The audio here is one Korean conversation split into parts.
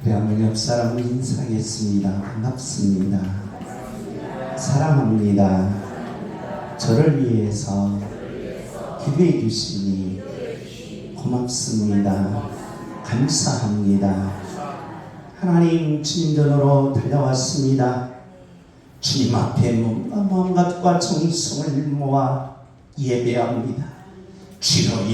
우리 어머니 옆 사람을 인사하겠습니다. 반갑습니다. 사랑합니다. 저를 위해서 기도해 주시니 고맙습니다. 감사합니다. 하나님, 주님 전으로 달려왔습니다. 주님 앞에 마음과 정성을 모아 예배합니다. 주로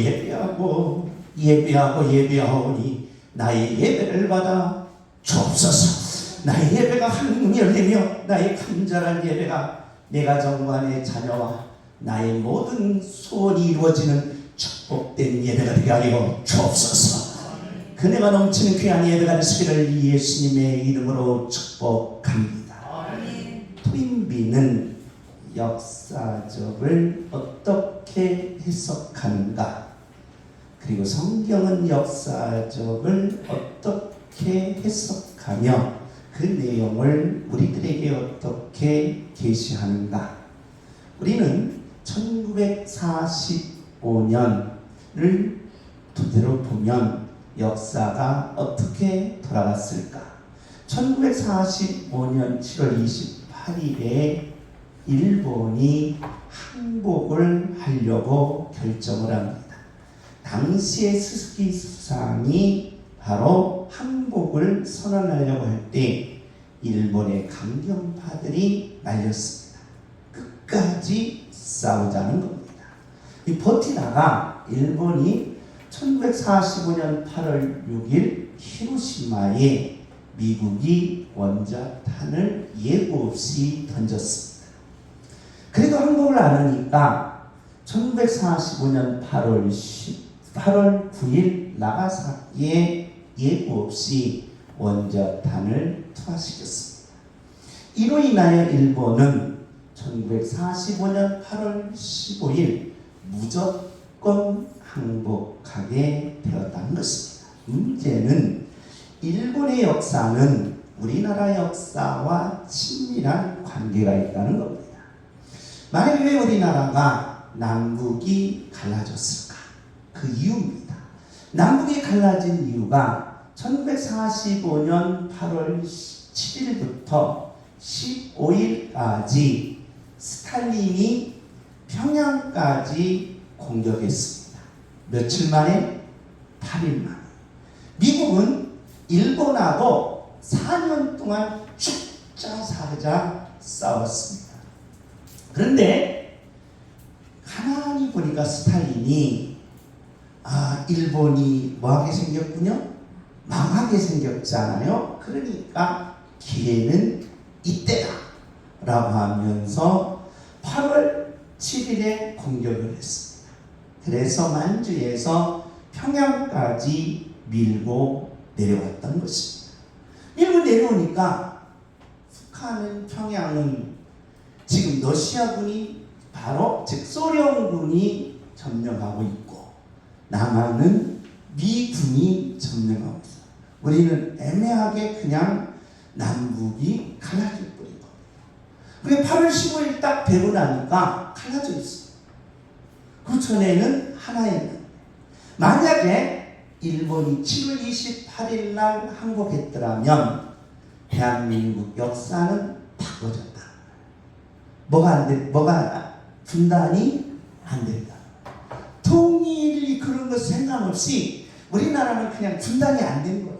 예배하오니 나의 예배를 받아 주옵소서. 나의 예배가 하나님 열리며 나의 간절한 예배가 내 가정과 내 자녀와 나의 모든 소원이 이루어지는 축복된 예배가 되게 하여 주옵소서. 그네가 넘치는 귀한 예배가 되시기를 예수님의 이름으로 축복합니다. 토인비는 역사적을 어떻게 해석하는가? 그리고 성경은 역사적을 어떻게 해석하며 그 내용을 우리들에게 어떻게 계시하는가? 우리는 1945년을 토대로 보면 역사가 어떻게 돌아갔을까? 1945년 7월 28일에 일본이 항복을 하려고 결정을 합니다. 당시의 스스키 수상이 바로 항복을 선언하려고 할 때 일본의 강경파들이 날렸습니다. 끝까지 싸우자는 겁니다. 버티다가 일본이 1945년 8월 6일 히로시마에 미국이 원자탄을 예고 없이 던졌습니다. 그래도 항복을 안 하니까 1945년 8월 9일 나가사키에 예고 없이 원자탄을 투하시켰습니다. 이로 인하여 일본은 1945년 8월 15일 무조건 항복하게 되었다는 것입니다. 문제는 일본의 역사는 우리나라 역사와 친밀한 관계가 있다는 겁니다. 만약 왜 우리나라가 남북이 갈라졌을까? 그 이유입니다. 남북이 갈라진 이유가 1945년 8월 7일부터 15일까지 스탈린이 평양까지 공격했습니다. 며칠 만에? 8일 만에. 미국은 일본하고 4년 동안 죽자 살자 싸웠습니다. 그런데 가만히 보니까 스탈린이 일본이 뭐하게 생겼군요? 망하게 생겼잖아요. 그러니까 기회는 이때다 라고 하면서 8월 7일에 공격을 했습니다. 그래서 만주에서 평양까지 밀고 내려왔던 것입니다. 밀고 내려오니까 북한은 평양은 지금 러시아군이 바로 즉 소련군이 점령하고 있고 남한은 미군이 점령하고 있어요. 우리는 애매하게 그냥 남북이 갈라질 뿐인 겁니다. 그게 8월 15일 딱 되고 나니까 갈라져 있어요. 그 전에는 하나였는데 만약에 일본이 7월 28일 날 항복했더라면 대한민국 역사는 바꿔졌다. 뭐가 분단이 안 된다. 통일이 그런 거 상관없이 우리나라는 그냥 분단이 안 된 거예요.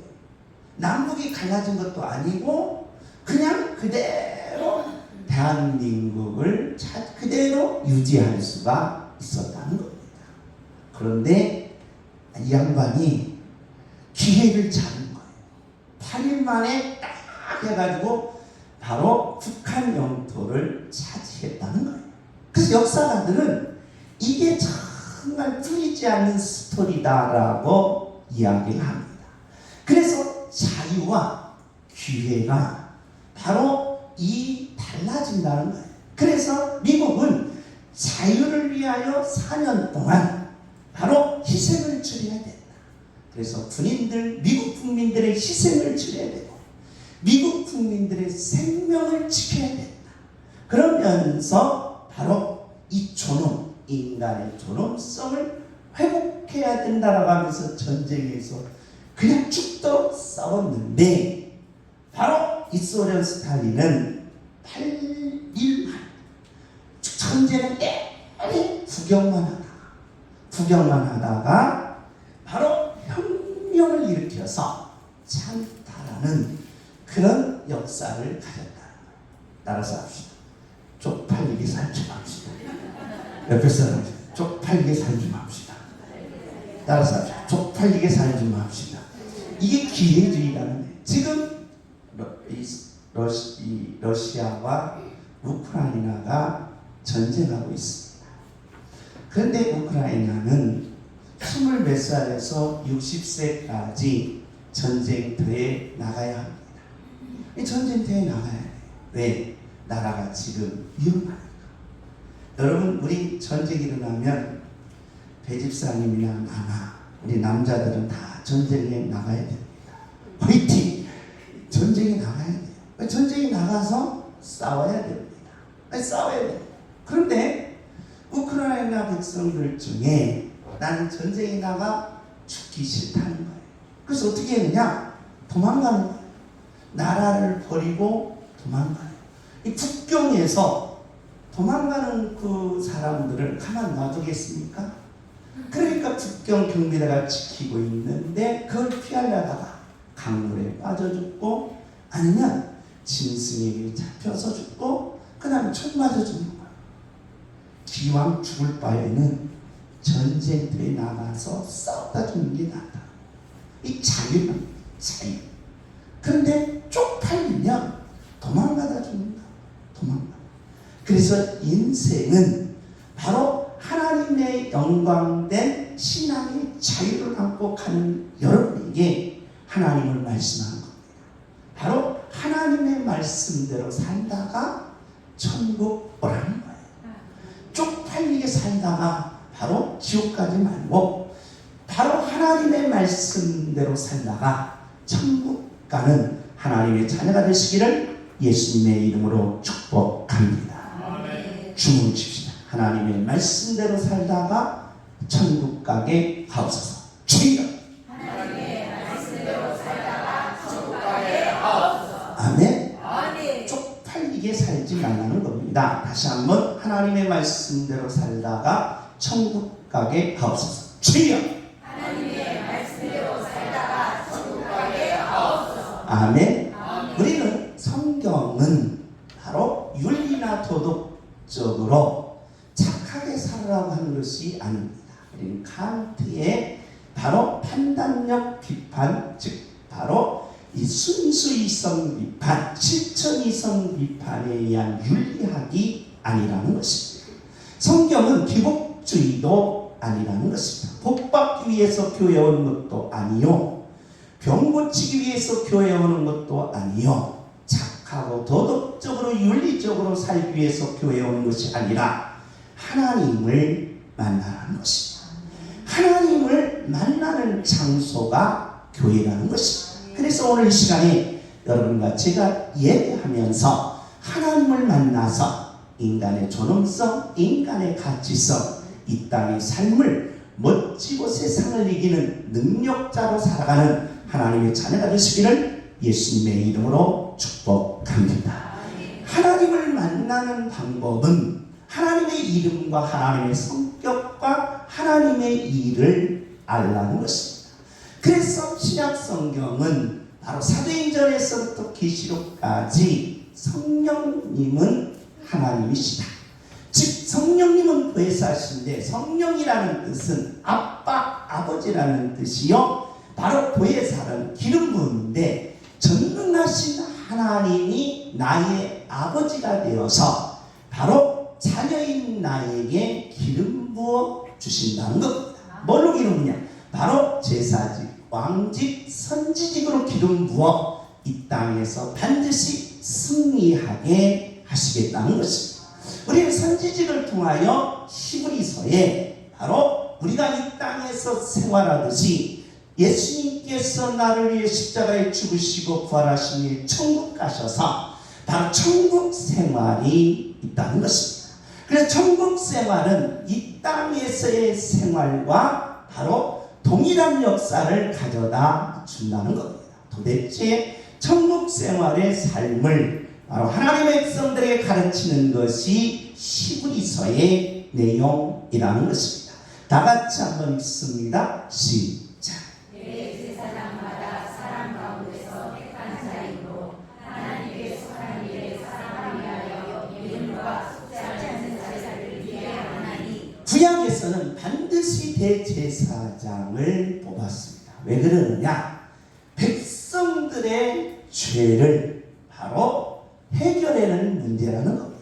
남북이 갈라진 것도 아니고 그냥 그대로 대한민국을 그대로 유지할 수가 있었다는 겁니다. 그런데 이 양반이 기회를 잡은 거예요. 8일 만에 딱 해가지고 바로 북한 영토를 차지했다는 거예요. 그래서 역사가들은 이게 정말 풀리지 않는 스토리다라고 이야기를 합니다. 그래서 자유와 기회가 바로 이 달라진다는 거예요. 그래서 미국은 자유를 위하여 4년 동안 바로 희생을 치러야 된다. 그래서 미국 국민들의 희생을 치러야 되고 미국 국민들의 생명을 지켜야 된다. 그러면서 바로 이 존엄, 인간의 존엄성을 회복해야 된다라고 하면서 전쟁에서 그냥 죽도록 싸웠는데 바로 이 소련 스탈린은 8일만 천재는 내내 구경만 하다가 바로 혁명을 일으켜서 창탈하는 그런 역사를 가졌다. 따라서 합시다. 쪽팔리게 살지 맙시다. 옆에 사람 쪽팔리게 살지 맙시다. 따라서 합시다. 쪽팔리게 살지 맙시다. 이게 기회주의라는 거예요. 지금 러시아와 우크라이나가 전쟁하고 있습니다. 그런데 우크라이나는 20몇 살에서 60세까지 전쟁터에 나가야 합니다. 이 전쟁터에 나가야 돼요. 왜? 나라가 지금 위험하니까. 여러분, 우리 전쟁이 일어나면 배집사님이나 나나 우리 남자들은 다 전쟁에 나가야 됩니다. 화이팅! 전쟁에 나가야 돼요. 전쟁에 나가서 싸워야 됩니다. 싸워야 돼요. 그런데 우크라이나 백성들 중에 나는 전쟁에 나가 죽기 싫다는 거예요. 그래서 어떻게 했느냐? 도망가는 거예요. 나라를 버리고 도망가요. 이 국경에서 도망가는 그 사람들을 가만 놔두겠습니까? 그러니까 국경 경비대가 지키고 있는데 그걸 피하려다가 강물에 빠져 죽고 아니면 짐승에게 잡혀서 죽고 그 다음에 총 맞아 죽는 거예요. 기왕 죽을 바에는 전쟁터에 나가서 싸우다 죽는 게 낫다. 이 자유는 자유. 그런데 쪽팔리면 도망가다 죽는다. 도망가. 그래서 인생은 바로 하나님의 영광된 신앙의 자유를 안고 가는 여러분에게 하나님을 말씀하는 겁니다. 바로 하나님의 말씀대로 살다가 천국 오라는 거예요. 쪽팔리게 살다가 바로 지옥 가지 말고 바로 하나님의 말씀대로 살다가 천국 가는 하나님의 자녀가 되시기를 예수님의 이름으로 축복합니다. 주문 칩시다. 하나님의 말씀대로 살다가 천국 가게 하옵소서. 주여. 하나님의 말씀대로 살다가 천국 가게 하옵소서. 아멘. 쪽팔리게 살지 말라는 겁니다. 다시 한번 하나님의 말씀대로 살다가 천국 가게 하옵소서. 주여. 하나님의 말씀대로 살다가 천국 가게 하옵소서. 아멘. 우리는 성경은 바로 윤리나 도덕적으로 착하게 살으라고 하는 것이 아닙니다. 우리는 칸트의 바로 판단력 비판, 즉 바로 이 순수이성 비판, 실천이성 비판에 의한 윤리학이 아니라는 것입니다. 성경은 기복주의도 아니라는 것입니다. 복받기 위해서 교회 오는 것도 아니요, 병 고치기 위해서 교회 오는 것도 아니요, 착하고 도덕적으로 윤리적으로 살기 위해서 교회 오는 것이 아니라 하나님을 만나는 것입니다. 하나님을 만나는 장소가 교회라는 것입니다. 그래서 오늘 이 시간에 여러분과 제가 예배하면서 하나님을 만나서 인간의 존엄성, 인간의 가치성, 이 땅의 삶을 멋지고 세상을 이기는 능력자로 살아가는 하나님의 자녀가 되시기를 예수님의 이름으로 축복합니다. 하나님을 만나는 방법은 하나님의 이름과 하나님의 성격과 하나님의 일을 알라는 것입니다. 그래서 신약 성경은 바로 사도행전에서부터 계시록까지 성령님은 하나님이시다. 즉 성령님은 보혜사신데, 성령이라는 뜻은 아빠, 아버지라는 뜻이요, 바로 보혜사는 기름 부음인데 전능하신 하나님이 나의 아버지가 되어서 바로 자녀인 나에게 기름 부어 주신다는 겁니다. 뭘로 기름 부냐? 바로 제사직, 왕직, 선지직으로 기름 부어 이 땅에서 반드시 승리하게 하시겠다는 것입니다. 우리는 선지직을 통하여 히브리서에 바로 우리가 이 땅에서 생활하듯이 예수님께서 나를 위해 십자가에 죽으시고 부활하시니 천국 가셔서 바로 천국 생활이 있다는 것입니다. 그래서 천국 생활은 이 땅에서의 생활과 바로 동일한 역사를 가져다 준다는 겁니다. 도대체 천국 생활의 삶을 바로 하나님의 백성들에게 가르치는 것이 히브리서의 내용이라는 것입니다. 다 같이 한번 읽습니다. 시작. 내 제사장마다 사람 가운데서 택한 자이므로 하나님께 속한 일에 사람을 위하여 이름과 속지 않는 제사를 드려야 하나니. 구약에서는 반드시 대제사장을 뽑았습니다. 왜 그러느냐? 백성들의 죄를 바로 해결하는 문제라는 겁니다.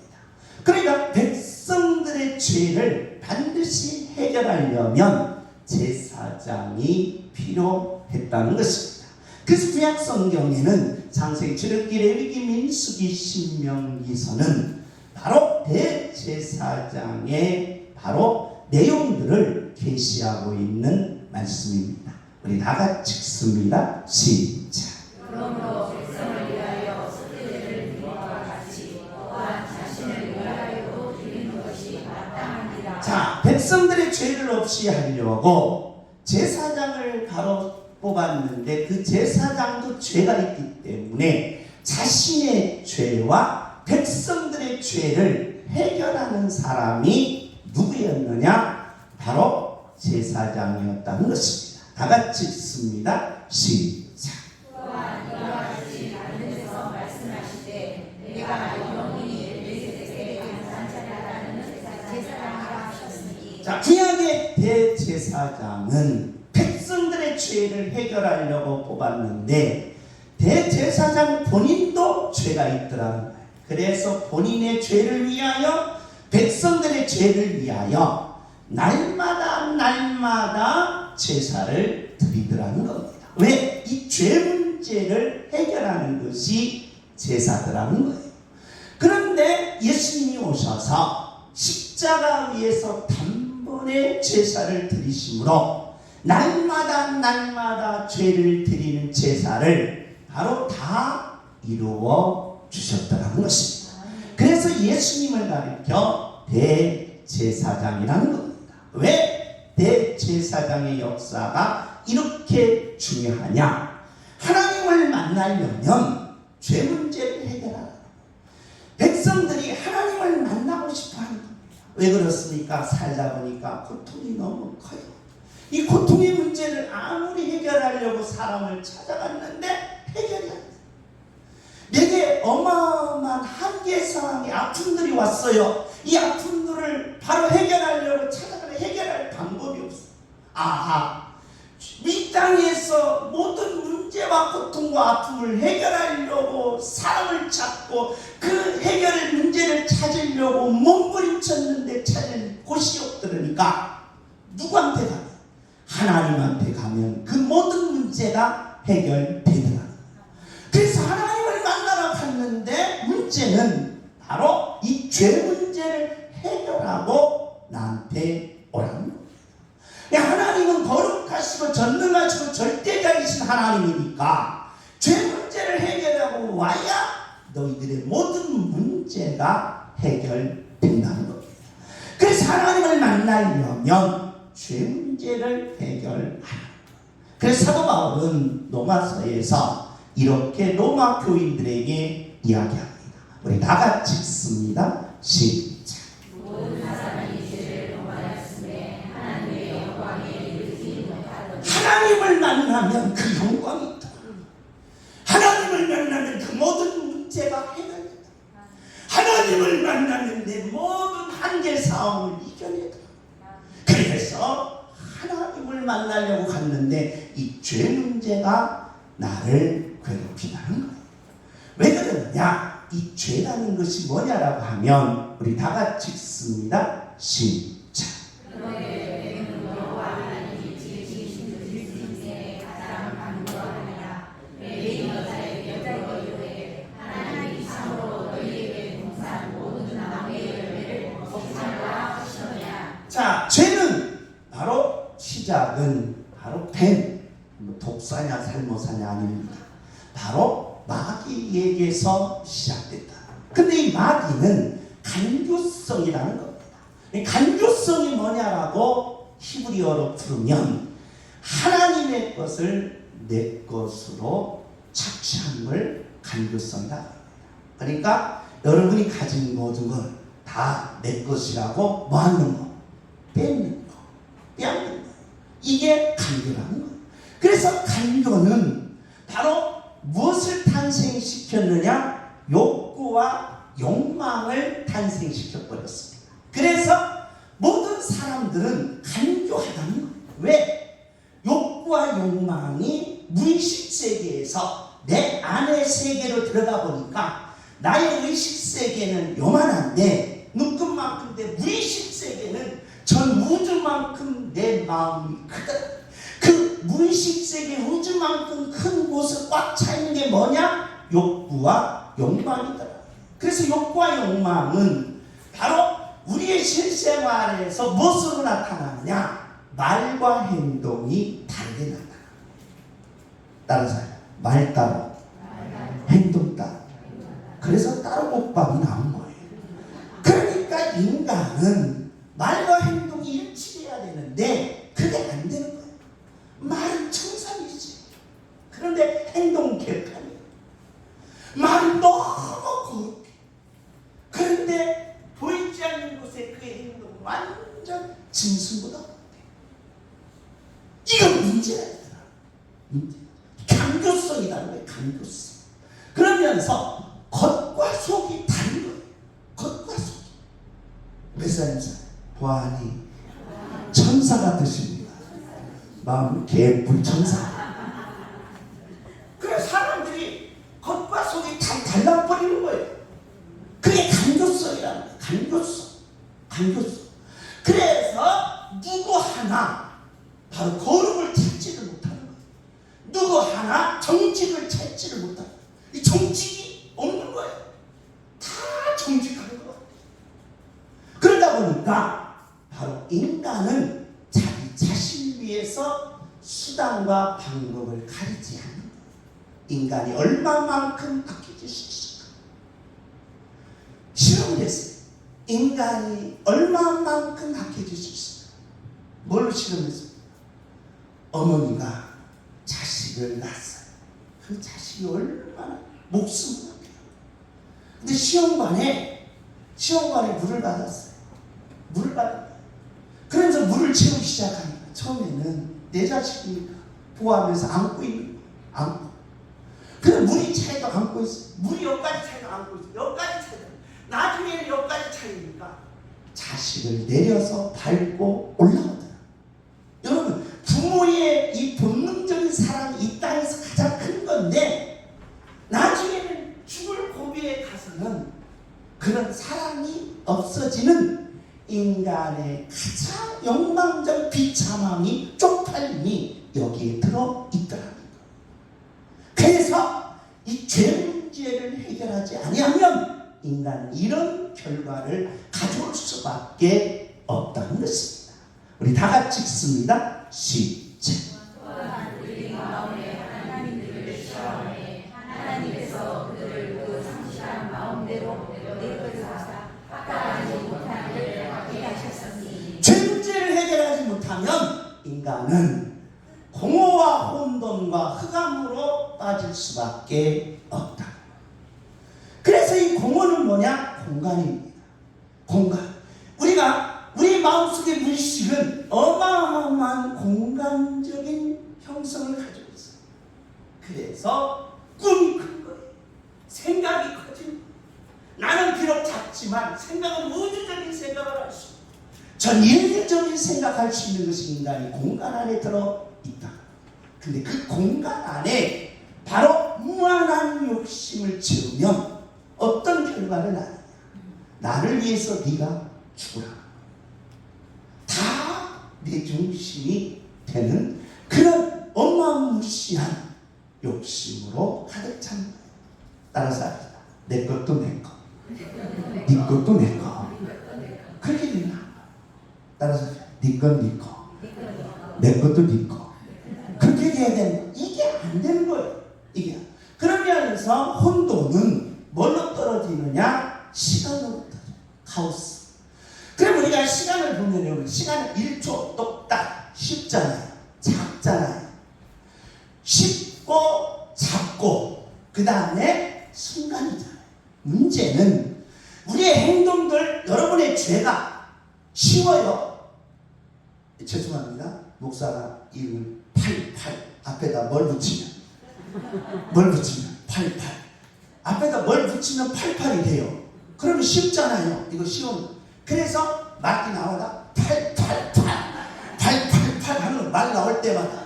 그러니까 백성들의 죄를 반드시 해결하려면 제사장이 필요했다는 것입니다. 그래서 구약 성경에는 창세기, 출애굽기, 레위기, 민수기, 신명기서는 바로 대제사장의 바로 내용들을 계시하고 있는 말씀입니다. 우리 다 같이 읽습니다. 시작. 그러므로 백성을 위하여 속죄제를 드린 것과 같이 또한 자신을 위하여도 드리는 것이 마땅하니라. 자, 백성들의 죄를 없이 하려고 제사장을 바로 뽑았는데 그 제사장도 죄가 있기 때문에 자신의 죄와 백성들의 죄를 해결하는 사람이 누구였느냐? 바로 제사장이었다는 것입니다. 다 같이 읽습니다. 시작. 또한 이와 같이 다른 데서 말씀하시되 내가 영원히 멜기세덱에게 감사하리라는 제사장이라 하셨으니. 자, 구약의 대제사장은 백성들의 죄를 해결하려고 뽑았는데 대제사장 본인도 죄가 있더라는 거예요. 그래서 본인의 죄를 위하여 백성들의 죄를 위하여 날마다 제사를 드리더라는 겁니다. 왜? 이 죄 문제를 해결하는 것이 제사더라는 거예요. 그런데 예수님이 오셔서 십자가 위에서 단번에 제사를 드리심으로 날마다 죄를 드리는 제사를 바로 다 이루어 주셨더라는 것입니다. 그래서 예수님을 가리켜 대제사장이라는 겁니다. 왜 대제사장의 역사가 이렇게 중요하냐? 하나님을 만나려면 죄 문제를 해결하라. 백성들이 하나님을 만나고 싶어하는 겁니다. 왜 그렇습니까? 살다 보니까 고통이 너무 커요. 이 고통의 문제를 아무리 해결하려고 사람을 찾아갔는데 해결이 안 돼요. 내게 어마어마한 한계 상황의 아픔들이 왔어요. 이 아픔들을 바로 해결하려고 찾아가는 해결할 방법이 없어요. 아하, 이 땅에서 모든 문제와 고통과 아픔을 해결하려고 사람을 찾고 그 해결의 문제를 찾으려고 몸부림쳤는데 찾을 곳이 없더라니까 누구한테 가요? 하나님한테 가면 그 모든 문제가 해결되더라. 그래서 하나님을 만나러 갔는데 문제는 바로 이 죄 문제를 해결하고 나한테 오라는 거예요. 하나님은 거룩하시고 전능하시고 절대자이신 하나님이니까 죄 문제를 해결하고 와야 너희들의 모든 문제가 해결된다는 겁니다. 그래서 하나님을 만나려면 죄 문제를 해결하라. 그래서 사도 바울은 로마서에서 이렇게 로마 교인들에게 이야기합니다. 우리 다 같이 읽습니다. 시작. 모든 사람이 죄를 범하였음에 하나님의 영광에 이르지 못하더니. 하나님을 만나면 그 영광이 있다. 하나님을 만나면 그 모든 문제가 해결된다. 하나님을 만나면 내 모든 한계 상황을 이겨내다. 그래서 하나님을 만나려고 갔는데 이 죄 문제가 나를 괴롭히다는 거예요. 왜 그러느냐? 이 죄라는 것이 뭐냐라고 하면 우리 다 같이 읽습니다. 시작. 너의 여호와 하나님이 지으신 그 인생의 가장 강구하느라 매일 여자의 여자로 이르되 하나님이 참으로 너희에게 동산 모든 나무의 열매를 먹자라 하시느냐. 자, 죄는 바로 시작은 바로 뱀, 독사냐 살모사냐 아닙니다. 바로 마귀에게서 시작됐다. 근데 이 마귀는 간교성이라는 겁니다. 간교성이 뭐냐라고 히브리어로 부르면 하나님의 것을 내 것으로 착취하는 걸 간교성이다. 그러니까 여러분이 가진 모든 걸 다 내 것이라고 뭐 하는 거? 뺏는 거, 빼앗는 거. 이게 간교라는 거예요. 그래서 간교는 바로 무엇을 탄생시켰느냐? 욕구와 욕망을 탄생시켜버렸습니다. 그래서 모든 사람들은 간교하다는 거예요. 왜? 욕구와 욕망이 무의식 세계에서 내 안의 세계로 들어가 보니까 나의 의식 세계는 요만한데 눈끝만큼인데 무의식 세계는 전 우주만큼 내 마음이 크다. 그 무의식 세계 우주만큼 큰 곳에 꽉 차 있는 게 뭐냐? 욕구와 욕망이더라. 그래서 욕구와 욕망은 바로 우리의 실생활에서 무엇으로 나타나느냐? 말과 행동이 다르게 나타나. 따라서 말 따로, 행동 따로. 그래서 따로 복밥이 나온 거예요. 그러니까 인간은 말과 행동이 일치해야 되는데 그게 안 되는 거예요. 말은 청산이지. 그런데 행동은 개판이에요. 말은 너무 거룩해. 그런데 보이지 않는 곳에 그의 행동은 완전 짐승보다 못해. 이건 문제야. 문제. 강조성이라는 거예요. 강조성. 그러면서 겉과 속이 다른 거예요. 겉과 속이. 메사님사 보아하니 천사 같으십니다. 마음 개뿔 천사. 그래서 사람들이 겉과 속이 다 달라버리는 거예요. 그게 간교성이라는 거예요. 간교성. 간교성. 그래서 누구 하나 바로 거룩을 찾지를 못하는 거예요. 누구 하나 정직을 찾지를 못하는 거예요. 이 정직이 없는 거예요. 다 정직하는 거예요. 그러다 보니까 바로 인간은 자기 자신을 위해서 수단과 방법을 가리지 않는 거예요. 인간이 얼마만큼 악해질 수 있을까? 실험을 했어요. 인간이 얼마만큼 악해질 수 있을까? 뭘로 실험했습니까? 어머니가 자식을 낳았어요. 그 자식이 얼마나 목숨을 아껴요. 근데 시험관에 물을 받았어요. 물을 받았어요. 그러면서 물을 채우기 시작하니까 처음에는 내 자식이니까 보호하면서 안고 있는 거예요. 안고. 그래 물이 차이도 안고 있어요. 물이 여기까지 차이도 안고 있어요. 여기까지 차이도. 나중에는 여기까지 차이니까 자식을 내려서 밟고 올라오더라. 여러분 부모의 이 본능적인 사랑이 이 땅에서 가장 큰 건데 나중에는 죽을 고비에 가서는 그런 사랑이 없어지는 인간의 가장 욕망적 비참함이 쪽팔림이 여기에 들어있더라는 거예요. 그래서 이 죄 문제를 해결하지 아니하면 인간은 이런 결과를 가져올 수밖에 없다는 것입니다. 우리 다 같이 읽습니다. 시작. 또한 우리 마음에 하나님을 시험해 하나님께서 그들을 그 상실한 마음대로 내 것을 닦아하지 못하게 하게 하셨으니 죄 문제를 해결하지 못하면 인간은 공허와 혼돈과 흑암으로 빠질 수밖에 없다. 그래서 이 공허는 뭐냐? 공간입니다. 공간. 우리 마음속의 물질은 어마어마한 공간적인 형성을 가지고 있어요. 그래서 꿈이 큰 거예요. 생각이 커진 거예요. 나는 비록 작지만 생각은 우주적인 생각을 할 수 있고 전 인류적인 생각할 수 있는 것이 인간이 공간 안에 들어있다. 근데 그 공간 안에 바로 무한한 욕심을 채우면 어떤 결과를 낳느냐? 나를 위해서 네가 죽으라. 다 내 중심이 되는 그런 어마무시한 욕심으로 가득 찬 거예요. 따라서 합시다. 내 것도 내 거. 네 것도 내 거. 그렇게 된다. 따라서 네 건 네 거. 내 것도 네 거. 그렇게 돼야 되는 거. 이게 안 되는 거예요. 이게. 그러면서 혼돈은 뭘로 떨어지느냐? 시간으로 떨어져. 카오스. 그럼 우리가 시간을 보면 시간은 1초 똑딱 쉽잖아요. 작잖아요. 쉽고 작고 그 다음에 순간이잖아요. 문제는 우리의 행동들, 여러분의 죄가 쉬워요. 죄송합니다. 목사가 이름을 88 앞에다 뭘 붙이면 88 앞에다 뭘 붙이면 88이 돼요. 그러면 쉽잖아요. 이거 쉬운. 그래서 말이 나와다 888 하는 말 나올 때마다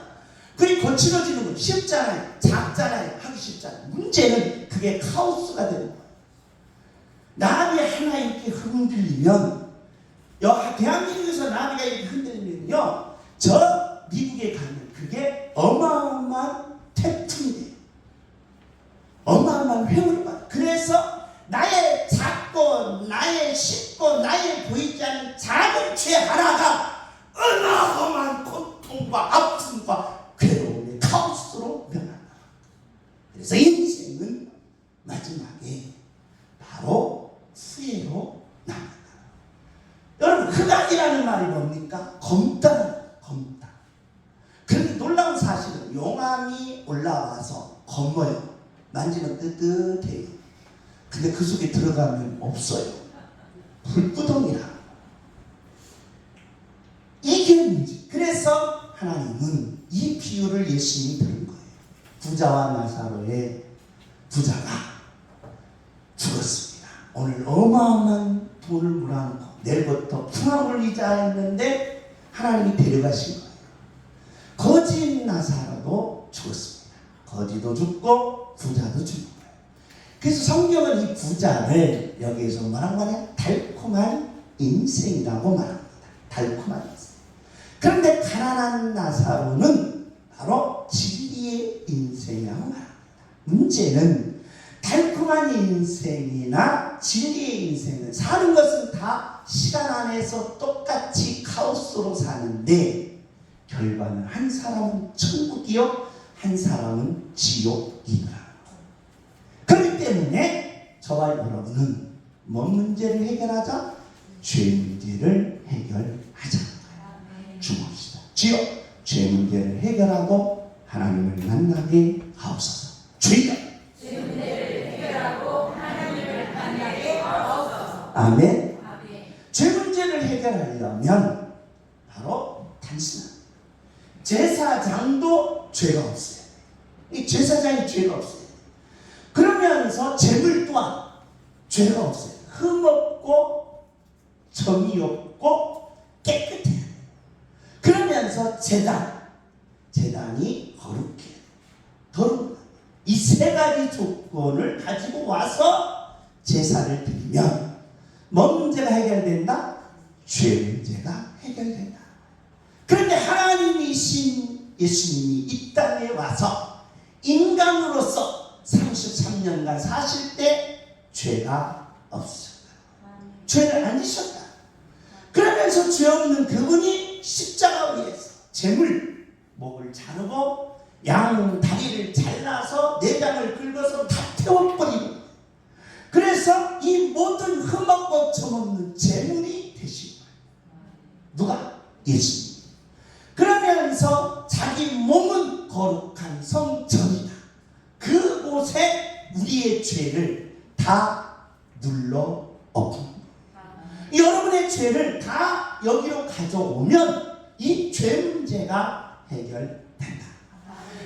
그게 거칠어지는 건 쉽잖아요. 작잖아요. 하기 쉽잖아요. 문제는 그게 카오스가 되는 거예요. 나비 하나 이렇게 흔들리면 대한민국에서 나비가 이렇게 흔들리면요, 저 미국에 가면 그게 어마어마한 태풍이 돼요. 어마어마한 횡을 받아요. 그래서 나의 작고 나의 쉽고 나의 보이지 않는 작은 죄 하나가 어마어마한 고통과 아픔과 괴로움의 카오스로 변한다. 그래서 인생은 마지막에 바로 후회로 남는다. 여러분, 흑암이라는 말이 뭡니까? 검다. 그런데 놀라운 사실은 용암이 올라와서 검어요. 만지면 뜨뜻해요. 근데 그 속에 들어가면 없어요. 불구덩이라. 이게 문제. 그래서 하나님은 이 비유를 예수님이 들은 거예요. 부자와 나사로의 부자가 죽었습니다. 오늘 어마어마한 돈을 물어놓고 내일부터 풍악을 이자했는데 하나님이 데려가신 거예요. 거지 나사로도 죽었습니다. 거지도 죽고 부자도 죽은 거예요. 그래서 성경은 이 부자를 여기에서 뭐라고 하냐? 달콤한 인생이라고 말합니다. 달콤한 인생. 그런데 가난한 나사로는 바로 진리의 인생이라고 말합니다. 문제는 달콤한 인생이나 진리의 인생은 사는 것은 다 시간 안에서 똑같이 카오스로 사는데 결과는 한 사람은 천국이요, 한 사람은 지옥이더라. 그렇기 때문에 저와 여러분은 뭔 문제를 해결하자? 죄 문제를 해결하자. 주봅시다. 주여, 죄 문제를 해결하고 하나님을 만나게 하옵소서. 주여, 죄 문제를 해결하고 하나님을 만나게 하옵소서. 아멘. 죄 문제를 해결하려면 바로 단순한 제사장도 죄가 없어요. 이 제사장이 죄가 없어요. 그러면서 제물 또한 죄가 없어요. 흠없고 점이 없고 깨끗해요. 그러면서 제단이 거룩해요. 더러운 이 세 가지 조건을 가지고 와서 제사를 드리면 뭔 문제가 해결된다? 죄 문제가 해결된다. 그런데 하나님이신 예수님이 이 땅에 와서 인간으로서 33년간 사실 때 죄가 없으셨다. 죄를 안 지셨다. 그러면서 죄 없는 그분이 십자가 위에서 제물, 목을 자르고 양 다리를 잘라서 내장을 긁어서 다 태워버리고, 그래서 이 모든 흠없고 점없는 제물이 되신 거예요. 누가? 예수님. 그러면서 자기 몸은 거룩한 성전이다. 그곳에 우리의 죄를 다 눌러 엎은 거예요. 여러분의 죄를 다 여기로 가져오면 이 죄 문제가 해결된다.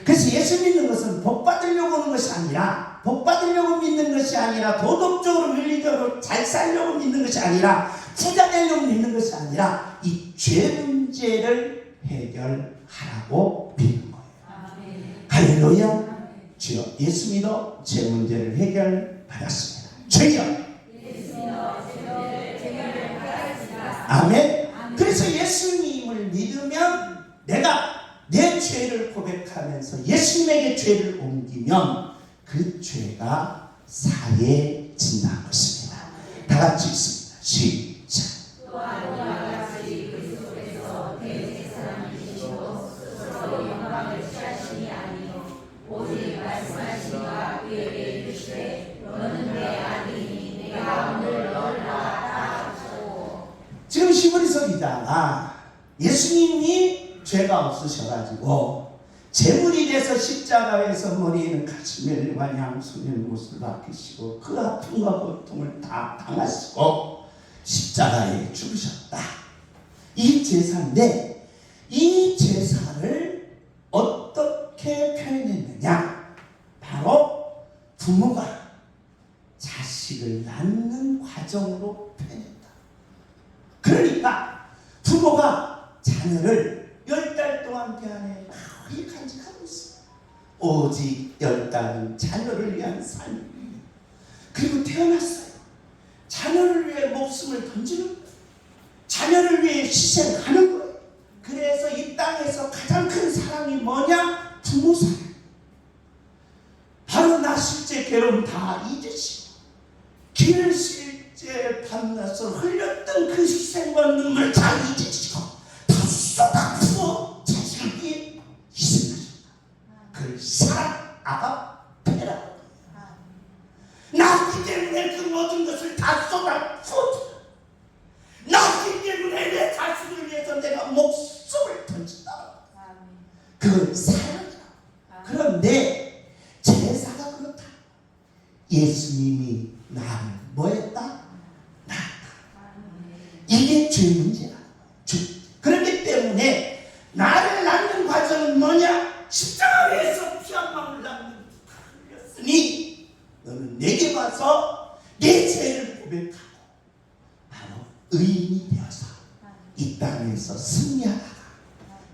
그래서 예수 믿는 것은 복 받으려고 하는 것이 아니라, 복 받으려고 믿는 것이 아니라, 도덕적으로 윤리적으로 잘 살려고 믿는 것이 아니라, 부자 되려고 믿는 것이 아니라 이 죄 문제를 해결하라고 믿는 거예요. 할렐루야. 주여, 예수 믿어 죄 문제를 해결받았습니다. 주여, 아멘. 그래서 예수님을 믿으면 내가 내 죄를 고백하면서 예수님에게 죄를 옮기면 그 죄가 사해진다는 것입니다. 다 같이 있습니다. 시작. 또한 이와 같이 그리스도께서 대제사장이시고 스스로 영광을 취하시니 아니요 오직 말씀하시니와 그에게 이르시되 너는 내 아들이니 내가 오늘 너를 낳았다 하시고. 지금 히브리서 기자가 예수님이 죄가 없으셔가지고 제물이 돼서 십자가에서 머리에는 가시멜과 양손의 못을 박히시고 그 아픔과 고통을 다 당하시고 십자가에 죽으셨다. 이 제사인데 이 제사를 어떻게 표현했느냐? 바로 부모가 자식을 낳는 과정으로 표현했다. 그러니까 부모가 자녀를 10달 동안 배 안에 거의 간직하고 있어요. 오직 10달은 자녀를 위한 삶. 그리고 태어났어요. 자녀를 위해 목숨을 던지는 거예요. 자녀를 위해 희생하는 거예요. 그래서 이 땅에서 가장 큰 사랑이 뭐냐? 부모 사랑. 바로 나실제 괴로움 다 잊으시고 기르실제 밤낮을 흘렸던 그 희생과 눈물 다 잊으시고 다 쏟아부어 자식을 위해 희생하셨다. 그 사랑 아가페라. 낳기 때문에 그 모든 것을 다 쏟아부었다. 낳기 때문에 내 자식을 위해서 내가 목숨을 던진다. 그건 사랑이다. 그런데 제사가 그렇다. 예수님이 나를 뭐했다? 낳았다. 이게 죄 문제야. 그렇기 때문에 나를 낳는 과정은 뭐냐? 십자가 위에서 피 한 방울 낳는 흘렸으니 너는 내게 와서 내 죄를 고백하고 바로 의인이 되어서 이 땅에서 승리하다가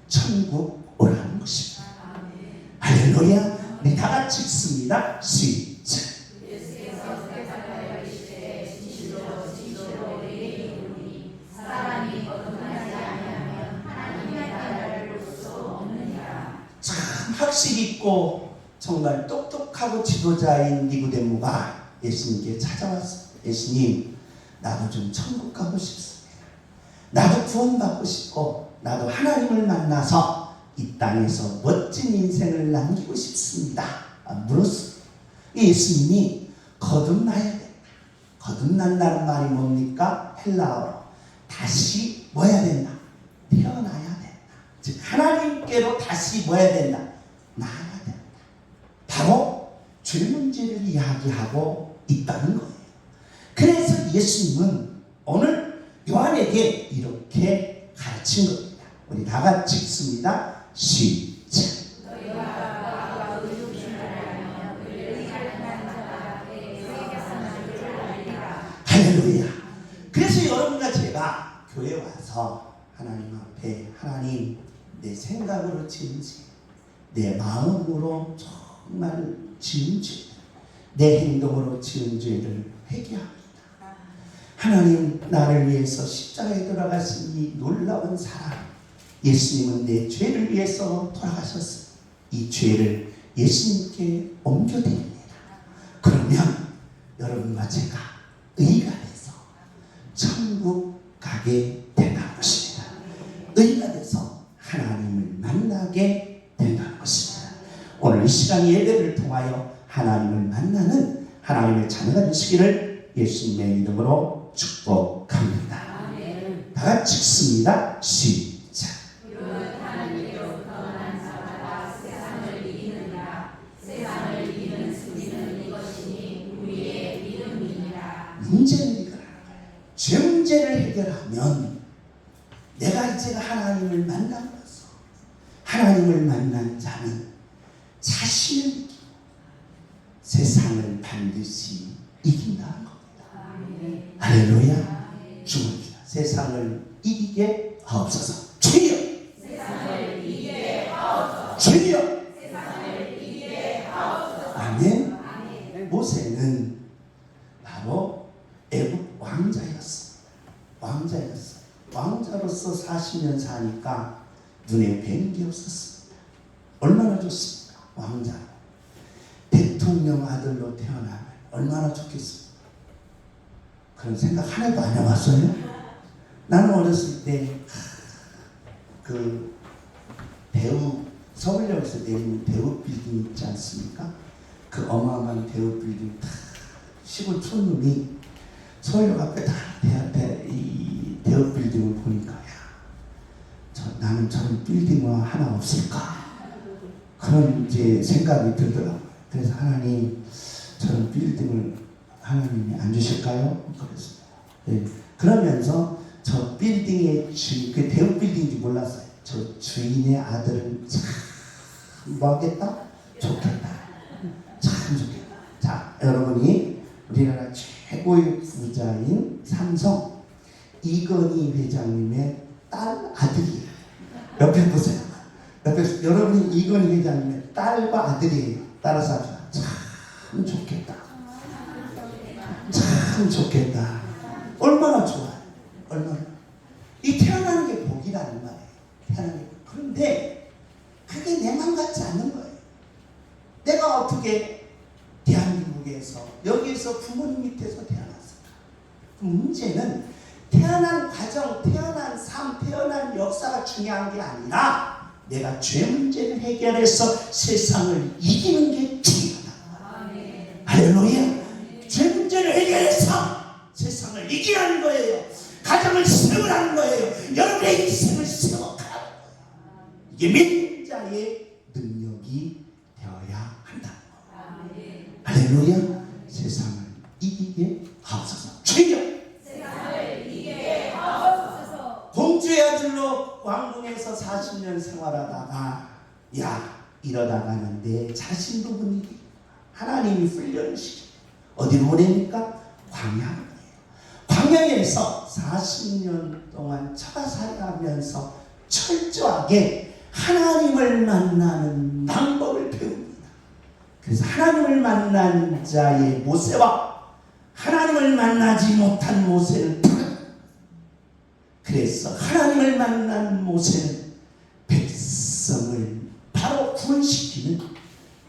천국 오라는 것입니다. 할렐루야. 우리 다 같이 읽습니다. 시작. 참 학식 있고 정말 똑똑하고 지도자인 니고데모가 예수님께 찾아왔어요. 예수님, 나도 좀 천국 가고 싶습니다. 나도 구원받고 싶고 나도 하나님을 만나서 이 땅에서 멋진 인생을 남기고 싶습니다. 물었어요. 예수님이 거듭나야 된다. 거듭난다는 말이 뭡니까? 헬라어로 다시 뭐 해야 된다? 태어나야 된다. 즉 하나님께로 다시 뭐 해야 된다? 나아야 된다. 바로 죄 문제를 이야기하고 있다는 거예요. 그래서 예수님은 오늘 요한에게 이렇게 가르친 겁니다. 우리 다 같이 읽습니다. 시작. 할렐루야. 그래서 여러분과 제가 교회 와서 하나님 앞에 하나님 내 생각으로 지은 죄, 내 마음으로 정말 지은 죄, 내 행동으로 지은 죄를 회개합니다. 하나님 나를 위해서 십자가에 돌아가신 이 놀라운 사랑, 예수님은 내 죄를 위해서 돌아가셨어요. 이 죄를 예수님께 옮겨드립니다. 그러면 여러분과 제가 의가 돼서 천국 가게 된다는 것입니다. 의가 돼서 하나님을 만나게 된다는 것입니다. 오늘 이 시간 예배를 통하여 하나님을 만나는 하나님의 자녀가 되시기를 예수님의 이름으로 축복합니다. 아멘. 다 같이 읽습니다. 시작. 문제를 해결하는 거예요. 죄 문제를 해결하면 내가 이제 하나님을 만남으로써 하나님을 만난 자는 자신을 이기고 세상을 반드시 이긴다는 겁니다. 할렐루야. 주문입니다. 세상을 이기게 하옵소서. 주여. 세상을 이기게 하옵소서. 주여. 세상을 이기게 하옵소서. 아멘. 아멘. 모세는 바로 애굽 왕자였습니다. 왕자였어요. 왕자로서 40년 사니까 눈에 뵈는 게 없었습니다. 얼마나 좋습니까? 왕자. 대통령 아들로 태어나면 얼마나 좋겠습니까? 그런 생각 하나도 안 해봤어요? 나는 어렸을 때 그 배우 서울역에서 내리는 배우 빌딩 있지 않습니까? 그 어마어마한 배우 빌딩 다 시골 촌놈이 서울역 앞에 다 이 배우 빌딩을 보니까 야, 나는 저런 빌딩화 하나 없을까? 그런 이제 생각이 들더라고요. 그래서 하나님 저런 빌딩을 하나님이 안 주실까요? 그랬어요. 네. 그러면서 저 빌딩의 주인, 그 대형 빌딩인지 몰랐어요. 저 주인의 아들은 참 뭐하겠다? 좋겠다. 참 좋겠다. 자, 여러분이 우리나라 최고의 부자인 삼성 이건희 회장님의 딸 아들이에요. 옆에 보세요. 옆에 여러분이 이건희 회장님의 딸과 아들이에요. 따라서 참 좋겠다. 참 좋겠다. 얼마나 좋아요. 얼마나. 이 태어나는 게 복이라는 말이에요. 태어나는 게. 그런데 그게 내 맘 같지 않는 거예요. 내가 어떻게 대한민국에서 여기에서 부모님 밑에서 태어났을까? 문제는 태어난 과정, 태어난 삶, 태어난 역사가 중요한 게 아니라 내가 죄 문제를 해결해서 세상을 이기는 게 중요하다. 할렐루야. 죄 문제를 해결해서 세상을 이기라는 거예요. 가정을 세우라는 거예요. 여러분의 인생을 세워가라는 거예요. 이게 민자의 능력이 되어야 한다. 할렐루야. 세상을 이기게 하옵소서. 주여. 공주의 아들로 왕궁에서 40년 생활하다가 이러다가는 내 자신도 못 이기고 하나님이 훈련을 시키고 어디로 보냅니까? 광야로. 광야에서 40년 동안 처가살이하면서 철저하게 하나님을 만나는 방법을 배웁니다. 그래서 하나님을 만난 자의 모세와 하나님을 만나지 못한 모세는 다르다. 그래서 하나님을 만난 모세는 백성을 바로 구원시키는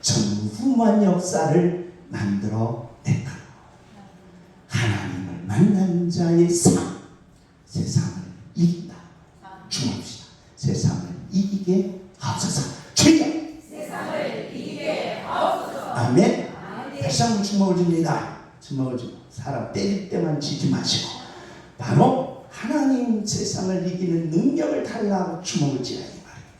전후무한 역사를 만들어냈다. 하나님을 만난 자의 삶, 세상을 이긴다. 주옵시다. 세상을 이기게 하옵소서. 주여. 세상을 이기게 하옵소서. 아멘. 다시 한번 주먹을 줍니다. 주먹을 주고 사람 때릴 때만 지지 마시고 바로 하나님 세상을 이기는 능력을 달라고 주먹을 쥐라니 말이에요.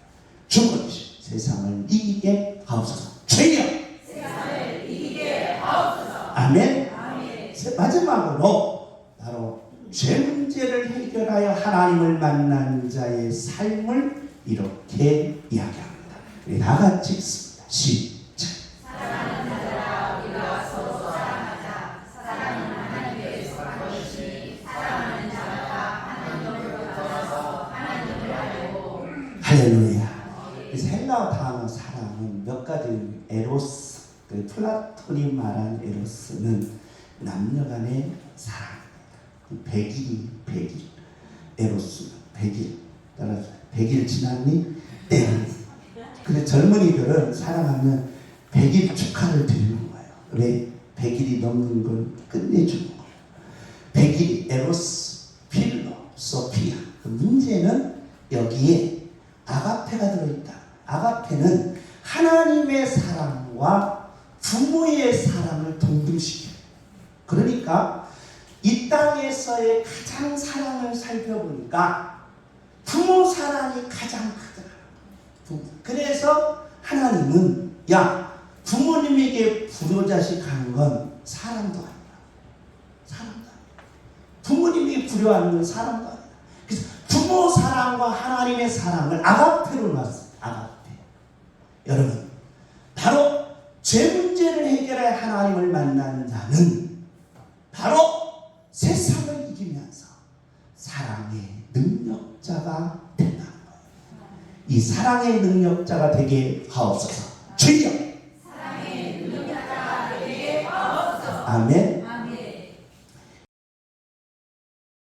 주먹을 쥐. 세상을 이기게 하옵소서. 주여. 세상을 이기게 하옵소서. 아멘. 마지막으로 바로 죄 문제를 해결하여 하나님을 만난 자의 삶을 이렇게 이야기합니다. 우리 다 같이 읽습니다. 시작. 사랑하는 자들아 우리가 서로 사랑하자. 사랑은 하나님께 속한 것이니 사랑하는 자마다 하나님을 가져서 하나님을 알고. 할렐루야. 그래서 헬라어 단어 사랑은 몇 가지 에로스, 그 플라톤이 말한 에로스는 남녀간의 사랑, 100일, 에로스, 100일, 따라서 100일 지났니? 땡. 근데 젊은이들은 사랑하면 100일 축하를 드리는 거예요. 왜? 100일이 넘는 걸 끝내주는 거예요. 100일, 에로스, 필로, 소피아. 문제는 여기에 아가페가 들어있다. 아가페는 하나님의 사랑과 부모의 사랑을 동등시켜요. 그러니까 이 땅에서의 가장 사랑을 살펴보니까 부모 사랑이 가장 크더라. 그래서 하나님은 부모님에게 불효자식 하는 건 사랑도 아니야. 사랑도 아니야. 부모님에게 불효하는 건 사랑도 아니야. 그래서 부모 사랑과 하나님의 사랑을 아가페로 놨어요. 아가페. 여러분, 바로 죄 문제를 해결해 하나님을 만나는 자는 바로 세상을 이기면서 사랑의 능력자가 된다는 거예요. 이 사랑의 능력자가 되게 하옵소서. 주여. 사랑의 능력자가 되게 하옵소서. 아멘.